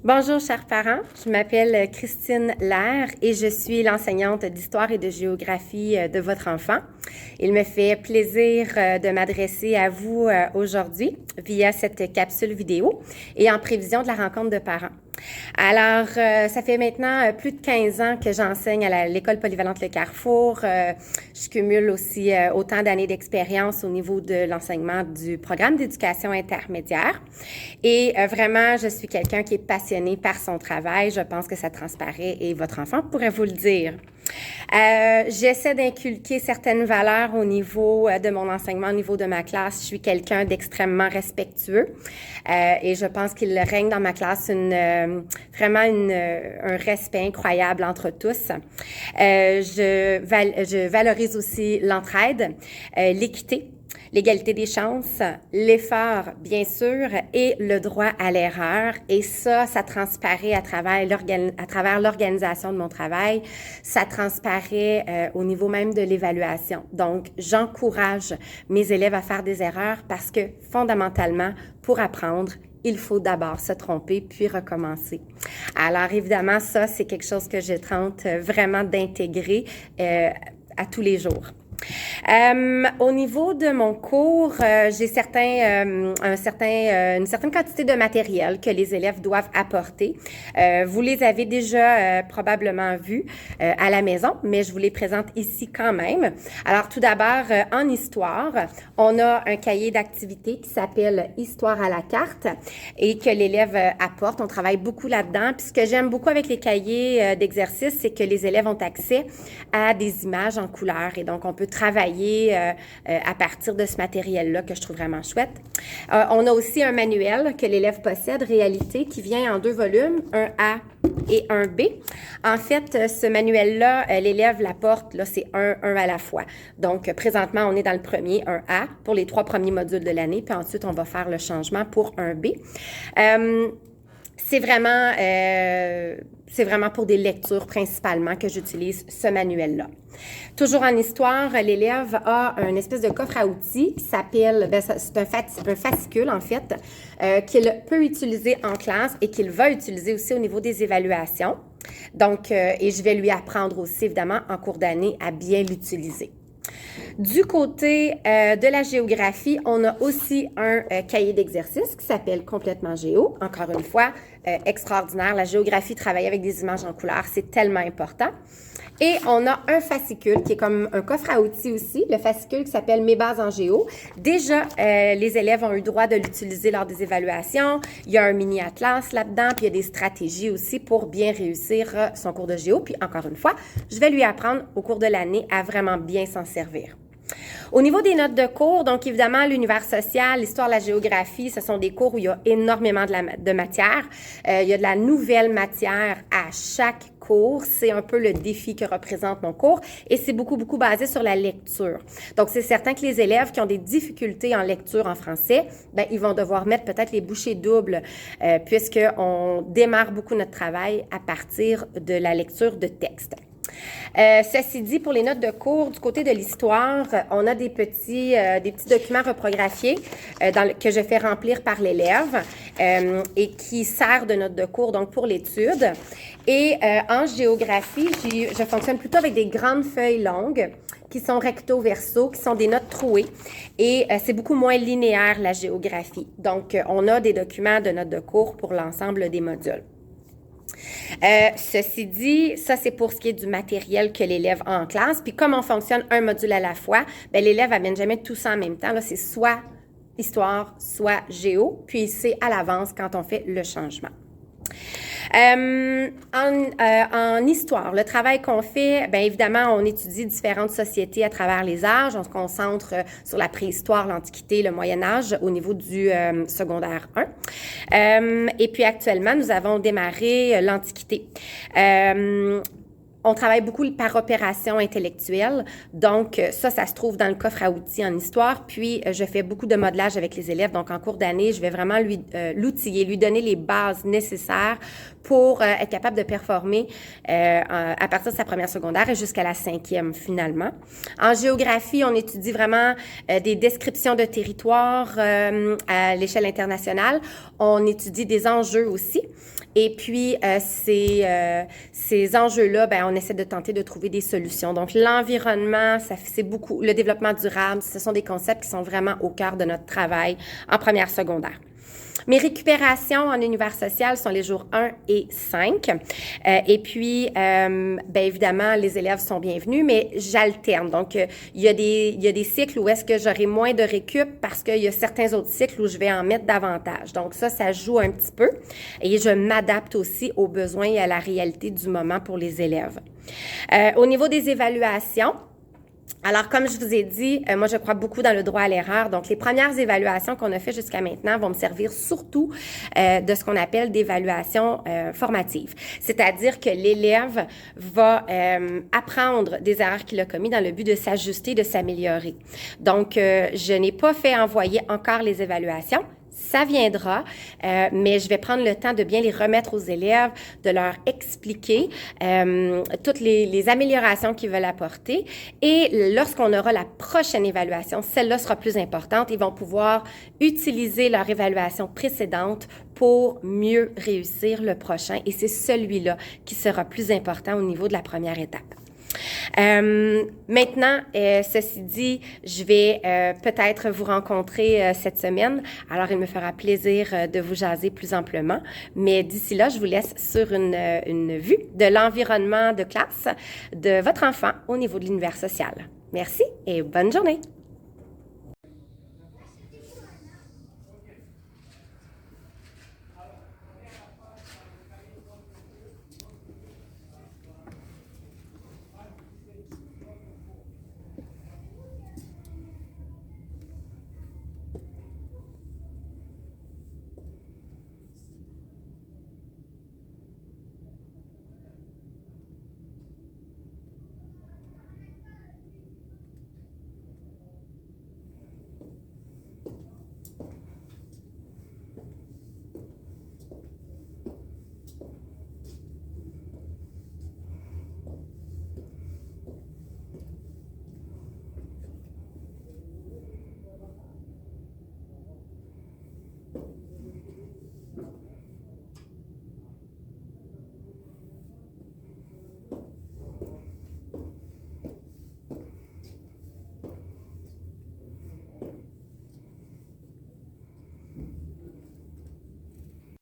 Bonjour, chers parents. Je m'appelle Christine Lair et je suis l'enseignante d'histoire et de géographie de votre enfant. Il me fait plaisir de m'adresser à vous aujourd'hui via cette capsule vidéo et en prévision de la rencontre de parents. Alors, ça fait maintenant plus de 15 ans que j'enseigne à l'école polyvalente Le Carrefour. Je cumule aussi autant d'années d'expérience au niveau de l'enseignement du programme d'éducation intermédiaire. Et vraiment, je suis quelqu'un qui est passionné par son travail. Je pense que ça transparaît et votre enfant pourrait vous le dire. J'essaie d'inculquer certaines valeurs au niveau de mon enseignement, au niveau de ma classe. Je suis quelqu'un d'extrêmement respectueux et je pense qu'il règne dans ma classe vraiment un respect incroyable entre tous. Je valorise aussi l'entraide, l'équité, l'égalité des chances, l'effort, bien sûr, et le droit à l'erreur. Et ça transparaît à travers l'organisation de mon travail. Ça transparaît au niveau même de l'évaluation. Donc, j'encourage mes élèves à faire des erreurs parce que, fondamentalement, pour apprendre, il faut d'abord se tromper puis recommencer. Alors, évidemment, ça, c'est quelque chose que je tente vraiment d'intégrer à tous les jours. Au niveau de mon cours, j'ai une certaine quantité de matériel que les élèves doivent apporter. Vous les avez déjà probablement vus à la maison, mais je vous les présente ici quand même. Alors, tout d'abord, en histoire, on a un cahier d'activités qui s'appelle Histoire à la carte et que l'élève apporte. On travaille beaucoup là-dedans. Puis ce que j'aime beaucoup avec les cahiers d'exercice, c'est que les élèves ont accès à des images en couleur et donc on peut travailler à partir de ce matériel-là que je trouve vraiment chouette. On a aussi un manuel que l'élève possède, Réalité, qui vient en 2 volumes, un A et un B. En fait, ce manuel-là, l'élève l'apporte, là, c'est un à la fois. Donc, présentement, on est dans le premier, un A, pour les 3 premiers modules de l'année, puis ensuite, on va faire le changement pour un B. C'est vraiment pour des lectures principalement que j'utilise ce manuel-là. Toujours en histoire, l'élève a une espèce de coffre à outils qui s'appelle, c'est un fascicule en fait, qu'il peut utiliser en classe et qu'il va utiliser aussi au niveau des évaluations. Donc, et je vais lui apprendre aussi évidemment en cours d'année à bien l'utiliser. Du côté de la géographie, on a aussi un cahier d'exercice qui s'appelle Complètement Géo. Encore une fois, extraordinaire. La géographie, travailler avec des images en couleur, c'est tellement important. Et on a un fascicule qui est comme un coffre à outils aussi, le fascicule qui s'appelle Mes bases en géo. Déjà, les élèves ont eu le droit de l'utiliser lors des évaluations. Il y a un mini-atlas là-dedans, puis il y a des stratégies aussi pour bien réussir son cours de géo. Puis encore une fois, je vais lui apprendre au cours de l'année à vraiment bien s'en servir. Au niveau des notes de cours, donc évidemment, l'univers social, l'histoire, la géographie, ce sont des cours où il y a énormément de matière. Il y a de la nouvelle matière à chaque cours. C'est un peu le défi que représente mon cours et c'est beaucoup basé sur la lecture. Donc, c'est certain que les élèves qui ont des difficultés en lecture en français, ils vont devoir mettre peut-être les bouchées doubles puisqu'on démarre beaucoup notre travail à partir de la lecture de texte. Ceci dit, pour les notes de cours, du côté de l'histoire, on a des petits documents reprographiés que je fais remplir par l'élève et qui servent de notes de cours donc pour l'étude. Et en géographie, je fonctionne plutôt avec des grandes feuilles longues qui sont recto verso, qui sont des notes trouées. Et c'est beaucoup moins linéaire, la géographie. Donc, on a des documents de notes de cours pour l'ensemble des modules. Ceci dit, ça c'est pour ce qui est du matériel que l'élève a en classe. Puis comme on fonctionne un module à la fois, l'élève amène jamais tout ça en même temps. Là, c'est soit histoire, soit géo. Puis c'est à l'avance quand on fait le changement. En histoire, le travail qu'on fait, bien évidemment, on étudie différentes sociétés à travers les âges. On se concentre sur la préhistoire, l'Antiquité, le Moyen Âge au niveau du secondaire 1. Et puis actuellement, nous avons démarré l'Antiquité. On travaille beaucoup par opération intellectuelle. Donc, ça se trouve dans le coffre à outils en histoire. Puis, je fais beaucoup de modelage avec les élèves. Donc, en cours d'année, je vais vraiment l'outiller, lui donner les bases nécessaires pour être capable de performer à partir de sa première secondaire et jusqu'à la 5e, finalement. En géographie, on étudie vraiment des descriptions de territoires à l'échelle internationale. On étudie des enjeux aussi. Et puis, ces enjeux-là, ben, on essaie de tenter de trouver des solutions. Donc, l'environnement, c'est beaucoup, le développement durable, ce sont des concepts qui sont vraiment au cœur de notre travail en première secondaire. Mes récupérations en univers social sont les jours 1 et 5. Et puis, bien évidemment, les élèves sont bienvenus, mais j'alterne. Donc, il y a des cycles où est-ce que j'aurai moins de récup parce qu'il y a certains autres cycles où je vais en mettre davantage. Donc, ça joue un petit peu. Et je m'adapte aussi aux besoins et à la réalité du moment pour les élèves. Au niveau des évaluations, alors, comme je vous ai dit, moi, je crois beaucoup dans le droit à l'erreur. Donc, les premières évaluations qu'on a fait jusqu'à maintenant vont me servir surtout de ce qu'on appelle d'évaluation formative. C'est-à-dire que l'élève va apprendre des erreurs qu'il a commises dans le but de s'ajuster, de s'améliorer. Donc, je n'ai pas fait envoyer encore les évaluations. Ça viendra, mais je vais prendre le temps de bien les remettre aux élèves, de leur expliquer toutes les améliorations qu'ils veulent apporter. Et lorsqu'on aura la prochaine évaluation, celle-là sera plus importante. Ils vont pouvoir utiliser leur évaluation précédente pour mieux réussir le prochain. Et c'est celui-là qui sera plus important au niveau de la première étape. Maintenant, ceci dit, je vais peut-être vous rencontrer cette semaine. Alors, il me fera plaisir de vous jaser plus amplement. Mais d'ici là, je vous laisse sur une vue de l'environnement de classe de votre enfant au niveau de l'univers social. Merci et bonne journée!